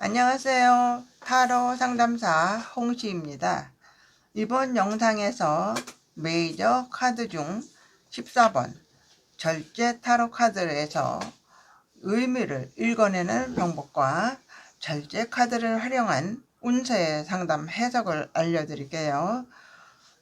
안녕하세요. 타로 상담사 홍시입니다. 이번 영상에서 메이저 카드 중 14번 절제 타로 카드에서 의미를 읽어내는 방법과 절제 카드를 활용한 운세 상담 해석을 알려드릴게요.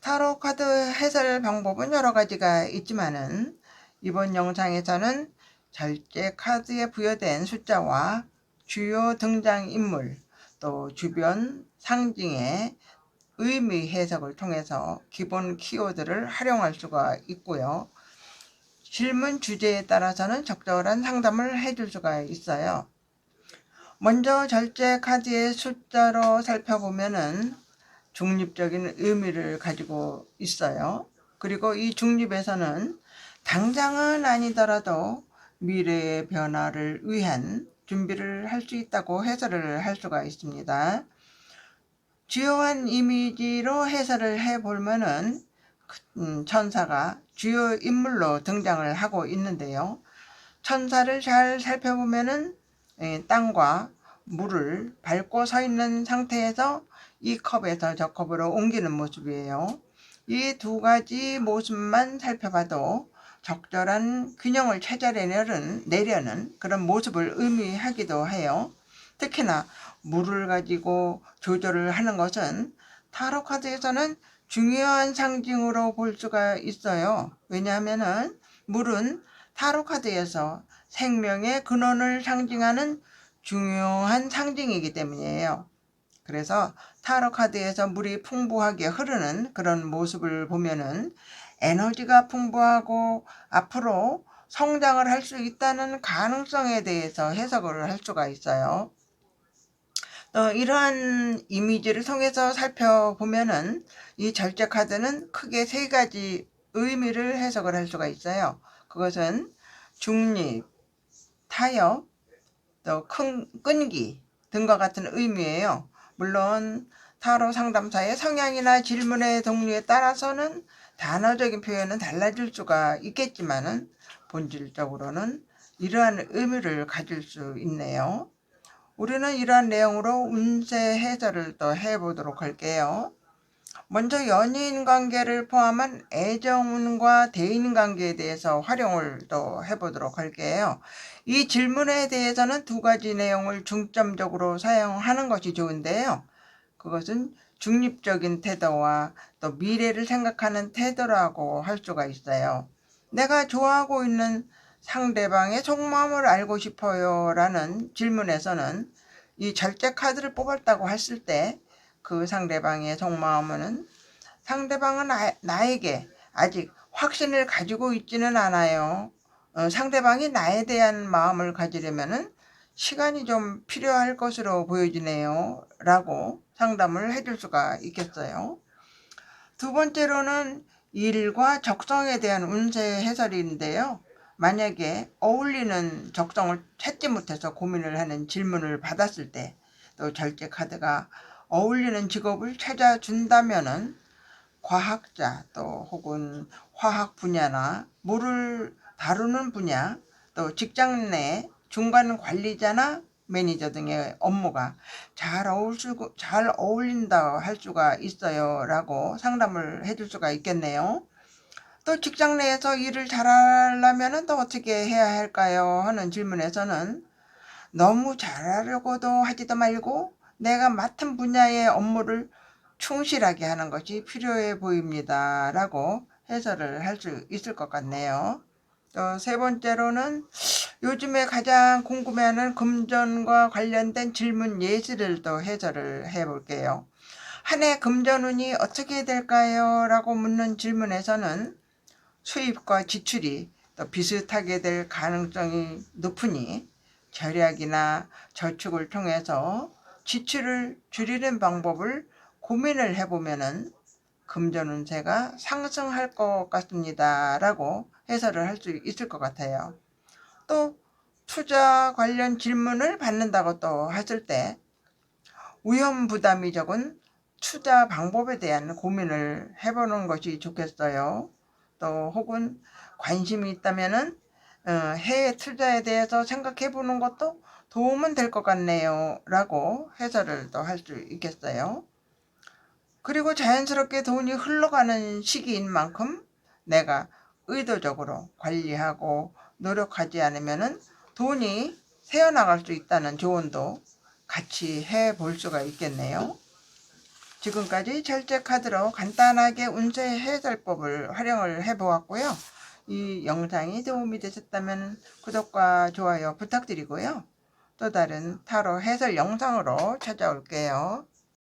타로 카드 해설 방법은 여러 가지가 있지만은 이번 영상에서는 절제 카드에 부여된 숫자와 주요 등장인물 또 주변 상징의 의미 해석을 통해서 기본 키워드를 활용할 수가 있고요. 질문 주제에 따라서는 적절한 상담을 해줄 수가 있어요. 먼저 절제 카드의 숫자로 살펴보면은 중립적인 의미를 가지고 있어요. 그리고 이 중립에서는 당장은 아니더라도 미래의 변화를 위한 준비를 할 수 있다고 해설을 할 수가 있습니다. 주요한 이미지로 해설을 해보면은 천사가 주요 인물로 등장을 하고 있는데요. 천사를 잘 살펴보면은 땅과 물을 밟고 서 있는 상태에서 이 컵에서 저 컵으로 옮기는 모습이에요. 이 두 가지 모습만 살펴봐도 적절한 균형을 찾아내려는 그런 모습을 의미하기도 해요. 특히나 물을 가지고 조절을 하는 것은 타로 카드에서는 중요한 상징으로 볼 수가 있어요. 왜냐하면은 물은 타로 카드에서 생명의 근원을 상징하는 중요한 상징이기 때문이에요. 그래서 타로 카드에서 물이 풍부하게 흐르는 그런 모습을 보면은 에너지가 풍부하고 앞으로 성장을 할 수 있다는 가능성에 대해서 해석을 할 수가 있어요. 이러한 이미지를 통해서 살펴보면은 이 절제 카드는 크게 세 가지 의미를 해석을 할 수가 있어요. 그것은 중립, 타협, 또 끈기 등과 같은 의미예요. 물론 타로 상담사의 성향이나 질문의 종류에 따라서는 단어적인 표현은 달라질 수가 있겠지만은 본질적으로는 이러한 의미를 가질 수 있네요. 우리는 이러한 내용으로 운세 해설을 또 해보도록 할게요. 먼저 연인 관계를 포함한 애정운과 대인 관계에 대해서 활용을 또 해보도록 할게요. 이 질문에 대해서는 두 가지 내용을 중점적으로 사용하는 것이 좋은데요. 그것은 중립적인 태도와 또 미래를 생각하는 태도라고 할 수가 있어요. 내가 좋아하고 있는 상대방의 속마음을 알고 싶어요 라는 질문에서는 이 절제 카드를 뽑았다고 했을 때 그 상대방의 속마음은 상대방은 나에게 아직 확신을 가지고 있지는 않아요. 상대방이 나에 대한 마음을 가지려면은 시간이 좀 필요할 것으로 보여지네요. 라고 상담을 해줄 수가 있겠어요. 두 번째로는 일과 적성에 대한 운세 해설인데요. 만약에 어울리는 적성을 찾지 못해서 고민을 하는 질문을 받았을 때 또 절제 카드가 어울리는 직업을 찾아준다면은 과학자 또 혹은 화학 분야나 물을 다루는 분야 또 직장 내 중간 관리자나 매니저 등의 업무가 잘 어울린다 할 수가 있어요 라고 상담을 해줄 수가 있겠네요. 또 직장 내에서 일을 잘하려면 또 어떻게 해야 할까요 하는 질문에서는 너무 잘하려고도 하지도 말고 내가 맡은 분야의 업무를 충실하게 하는 것이 필요해 보입니다 라고 해설을 할 수 있을 것 같네요. 또 세 번째로는 요즘에 가장 궁금해하는 금전과 관련된 질문 예시를 또 해설을 해볼게요. 한 해 금전운이 어떻게 될까요? 라고 묻는 질문에서는 수입과 지출이 또 비슷하게 될 가능성이 높으니 절약이나 저축을 통해서 지출을 줄이는 방법을 고민을 해보면은 금전 운세가 상승할 것 같습니다 라고 해설을 할 수 있을 것 같아요. 또 투자 관련 질문을 받는다고 또 했을 때 위험 부담이 적은 투자 방법에 대한 고민을 해보는 것이 좋겠어요. 또 혹은 관심이 있다면은 해외 투자에 대해서 생각해 보는 것도 도움은 될 것 같네요 라고 해설을 또 할 수 있겠어요. 그리고 자연스럽게 돈이 흘러가는 시기인 만큼 내가 의도적으로 관리하고 노력하지 않으면 돈이 새어나갈 수 있다는 조언도 같이 해볼 수가 있겠네요. 지금까지 절제 카드로 간단하게 운세 해설법을 활용을 해보았고요. 이 영상이 도움이 되셨다면 구독과 좋아요 부탁드리고요. 또 다른 타로 해설 영상으로 찾아올게요.